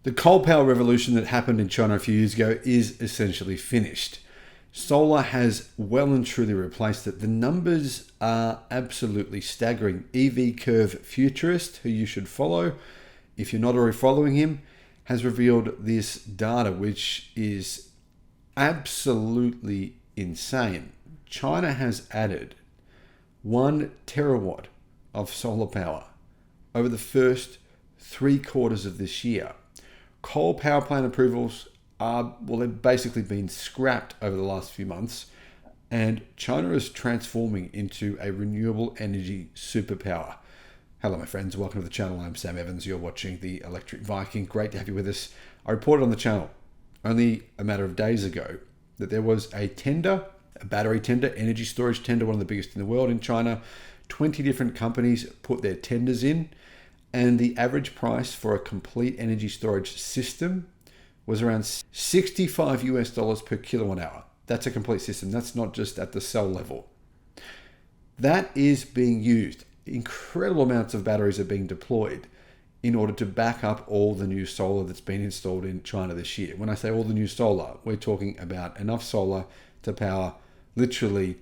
The coal power revolution that happened in China a few years ago is essentially finished. Solar has well and truly replaced it. The numbers are absolutely staggering. EV Curve Futurist, who you should follow if you're not already following him, has revealed this data, which is absolutely insane. China has added 1 terawatt of solar power over the first 3 quarters of this year. Coal power plant approvals they've basically been scrapped over the last few months, and China is transforming into a renewable energy superpower. Hello, my friends. Welcome to the channel. I'm Sam Evans. You're watching The Electric Viking. Great to have you with us. I reported on the channel only a matter of days ago that there was a tender, a battery tender, energy storage tender, one of the biggest in the world in China. 20 different companies put their tenders in, and the average price for a complete energy storage system was around $65 per kilowatt hour. That's a complete system. That's not just at the cell level. That is being used. Incredible amounts of batteries are being deployed in order to back up all the new solar that's been installed in China this year. When I say all the new solar, we're talking about enough solar to power literally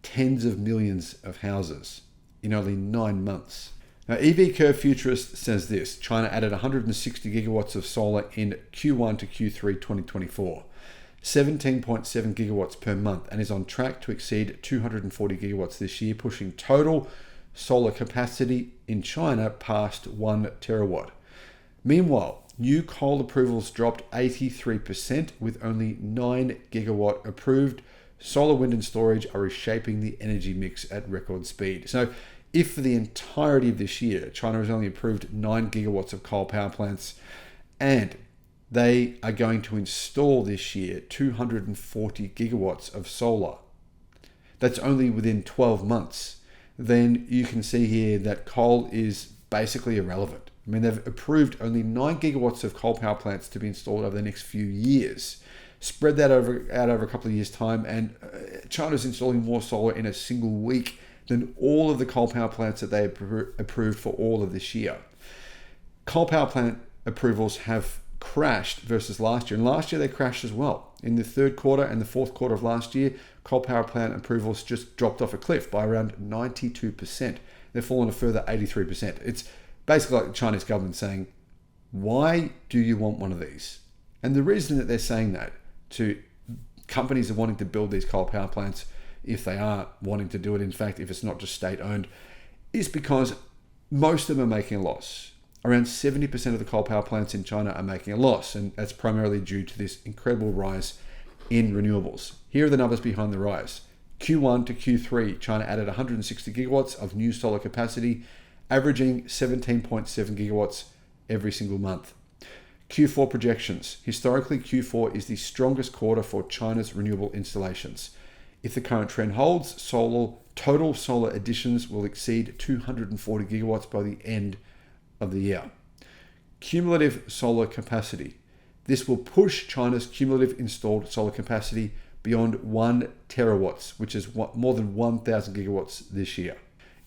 tens of millions of houses in only 9 months. Now, EV Curve Futurist says this: China added 160 gigawatts of solar in Q1 to Q3 2024, 17.7 gigawatts per month, and is on track to exceed 240 gigawatts this year, pushing total solar capacity in China past 1 terawatt. Meanwhile, new coal approvals dropped 83%, with only 9 gigawatt approved. Solar, wind, and storage are reshaping the energy mix at record speed. So, if for the entirety of this year, China has only approved 9 gigawatts of coal power plants, and they are going to install this year 240 gigawatts of solar, that's only within 12 months, then you can see here that coal is basically irrelevant. I mean, they've approved only 9 gigawatts of coal power plants to be installed over the next few years. Spread that out over a couple of years' time, and China's installing more solar in a single week than all of the coal power plants that they approved for all of this year. Coal power plant approvals have crashed versus last year, and last year they crashed as well. In the third quarter and the fourth quarter of last year, coal power plant approvals just dropped off a cliff by around 92%. They've fallen a further 83%. It's basically like the Chinese government saying, why do you want one of these? And the reason that they're saying that to companies that are wanting to build these coal power plants, if they are wanting to do it, in fact, if it's not just state-owned, is because most of them are making a loss. Around 70% of the coal power plants in China are making a loss, and that's primarily due to this incredible rise in renewables. Here are the numbers behind the rise. Q1 to Q3, China added 160 gigawatts of new solar capacity, averaging 17.7 gigawatts every single month. Q4 projections. Historically, Q4 is the strongest quarter for China's renewable installations. If the current trend holds, total solar additions will exceed 240 gigawatts by the end of the year. Cumulative solar capacity. This will push China's cumulative installed solar capacity beyond 1 terawatts, which is more than 1,000 gigawatts this year.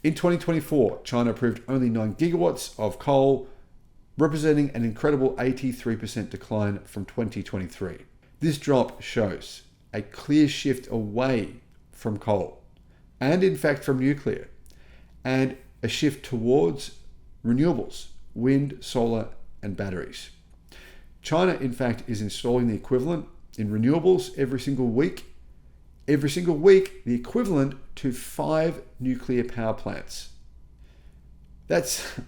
In 2024, China approved only 9 gigawatts of coal, representing an incredible 83% decline from 2023. This drop shows a clear shift away from coal, and in fact from nuclear, and a shift towards renewables, wind, solar, and batteries. China, in fact, is installing the equivalent in renewables every single week, the equivalent to 5 nuclear power plants. That's,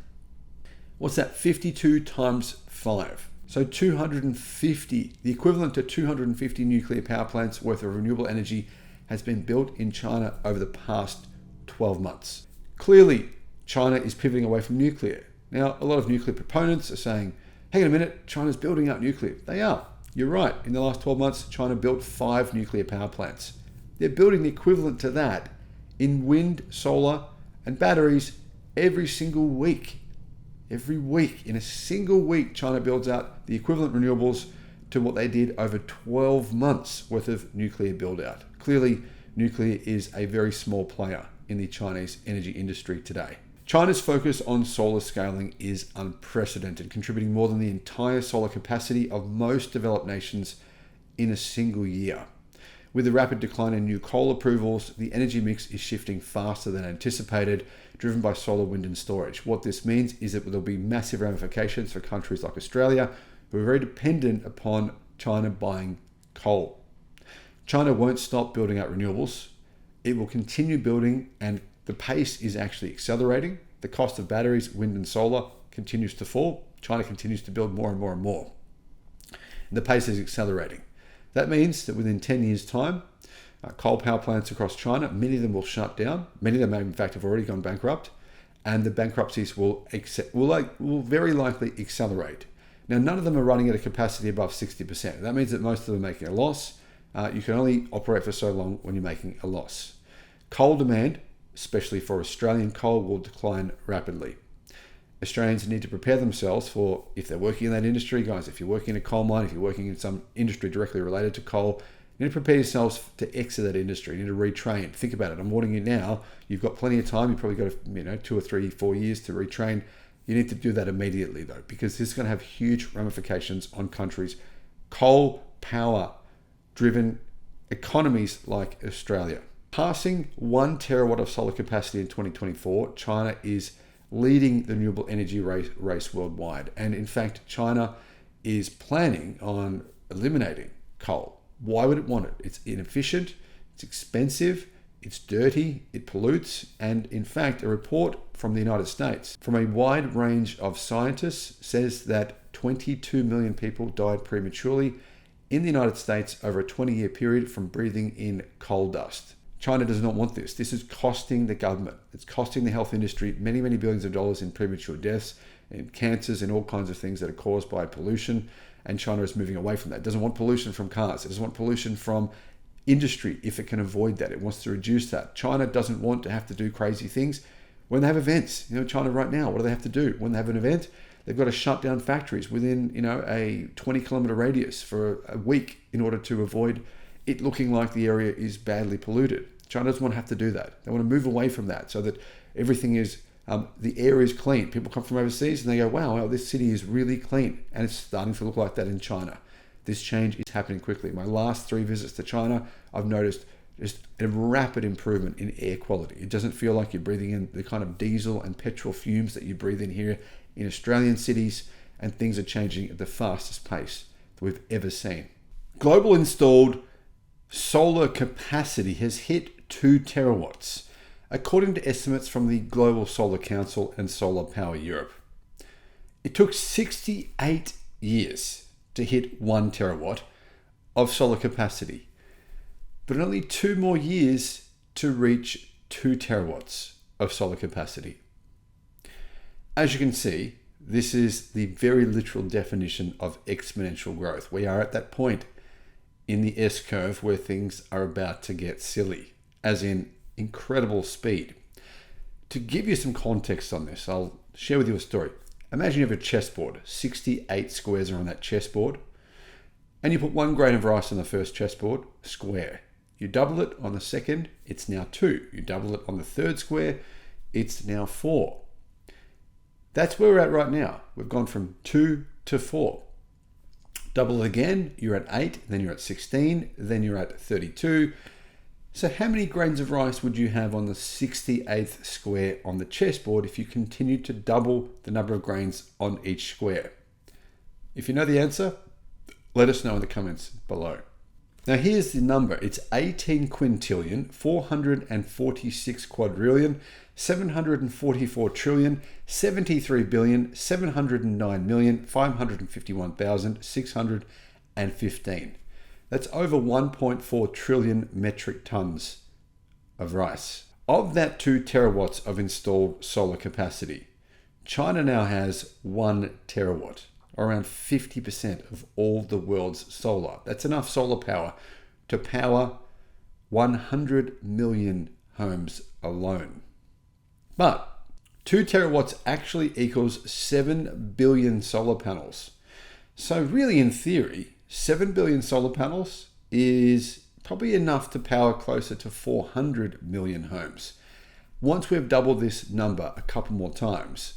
what's that, 52 times 5. So 250, the equivalent to 250 nuclear power plants worth of renewable energy has been built in China over the past 12 months. Clearly, China is pivoting away from nuclear. Now, a lot of nuclear proponents are saying, hang on a minute, China's building out nuclear. They are. You're right. In the last 12 months, China built 5 nuclear power plants. They're building the equivalent to that in wind, solar, and batteries every single week. Every week, in a single week, China builds out the equivalent renewables to what they did over 12 months worth of nuclear build out. Clearly, nuclear is a very small player in the Chinese energy industry today. China's focus on solar scaling is unprecedented, contributing more than the entire solar capacity of most developed nations in a single year. With the rapid decline in new coal approvals, the energy mix is shifting faster than anticipated, driven by solar, wind, and storage. What this means is that there'll be massive ramifications for countries like Australia, who are very dependent upon China buying coal. China won't stop building out renewables. It will continue building, and the pace is actually accelerating. The cost of batteries, wind, and solar continues to fall. China continues to build more and more and more. And the pace is accelerating. That means that within 10 years' time, coal power plants across China, many of them will shut down. Many of them, in fact, have already gone bankrupt, and the bankruptcies will very likely accelerate. Now, none of them are running at a capacity above 60%. That means that most of them are making a loss. You can only operate for so long when you're making a loss. Coal demand, especially for Australian coal, will decline rapidly. Australians need to prepare themselves for, if they're working in that industry, guys, if you're working in a coal mine, if you're working in some industry directly related to coal, you need to prepare yourselves to exit that industry. You need to retrain. Think about it. I'm warning you now. You've got plenty of time. You've probably got 2 or 3, 4 years to retrain. You need to do that immediately, though, because this is going to have huge ramifications on countries. Coal power driven economies like Australia. Passing 1 terawatt of solar capacity in 2024, China is leading the renewable energy race worldwide. And in fact, China is planning on eliminating coal. Why would it want it? It's inefficient, it's expensive, it's dirty, it pollutes. And in fact, a report from the United States from a wide range of scientists says that 22 million people died prematurely in the United States over a 20-year period from breathing in coal dust. China does not want this. This is costing the government. It's costing the health industry many, many billions of dollars in premature deaths, in cancers, and all kinds of things that are caused by pollution. And China is moving away from that. It doesn't want pollution from cars. It doesn't want pollution from industry if it can avoid that. It wants to reduce that. China doesn't want to have to do crazy things when they have events. China right now, what do they have to do? When they have an event, they've got to shut down factories within, a 20-kilometer radius for a week in order to avoid it looking like the area is badly polluted. China doesn't want to have to do that. They want to move away from that so that everything is, the air is clean. People come from overseas and they go, wow, this city is really clean. And it's starting to look like that in China. This change is happening quickly. My last 3 visits to China, I've noticed just a rapid improvement in air quality. It doesn't feel like you're breathing in the kind of diesel and petrol fumes that you breathe in here in Australian cities, and things are changing at the fastest pace that we've ever seen. Global installed solar capacity has hit 2 terawatts, according to estimates from the Global Solar Council and Solar Power Europe. It took 68 years to hit 1 terawatt of solar capacity, but only 2 more years to reach 2 terawatts of solar capacity. As you can see, this is the very literal definition of exponential growth. We are at that point in the S-curve where things are about to get silly, as in incredible speed. To give you some context on this, I'll share with you a story. Imagine you have a chessboard, 68 squares are on that chessboard, and you put 1 grain of rice on the first chessboard, square. You double it on the second, it's now 2. You double it on the third square, it's now 4. That's where we're at right now. We've gone from 2 to 4. Double it again, you're at 8, then you're at 16, then you're at 32. So how many grains of rice would you have on the 68th square on the chessboard if you continued to double the number of grains on each square? If you know the answer, let us know in the comments below. Now here's the number. It's 18 quintillion, 446 quadrillion, 744 trillion, 73 billion, 709 million, 551,615. That's over 1.4 trillion metric tons of rice. Of that 2 terawatts of installed solar capacity, China now has 1 terawatt, around 50% of all the world's solar. That's enough solar power to power 100 million homes alone. But 2 terawatts actually equals 7 billion solar panels. So really, in theory, 7 billion solar panels is probably enough to power closer to 400 million homes. Once we've doubled this number a couple more times,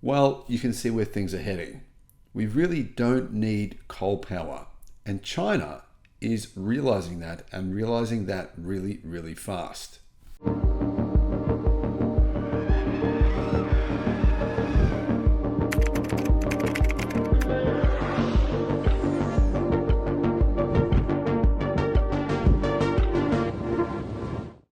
well, you can see where things are heading. We really don't need coal power. And China is realizing that, and realizing that really, really fast.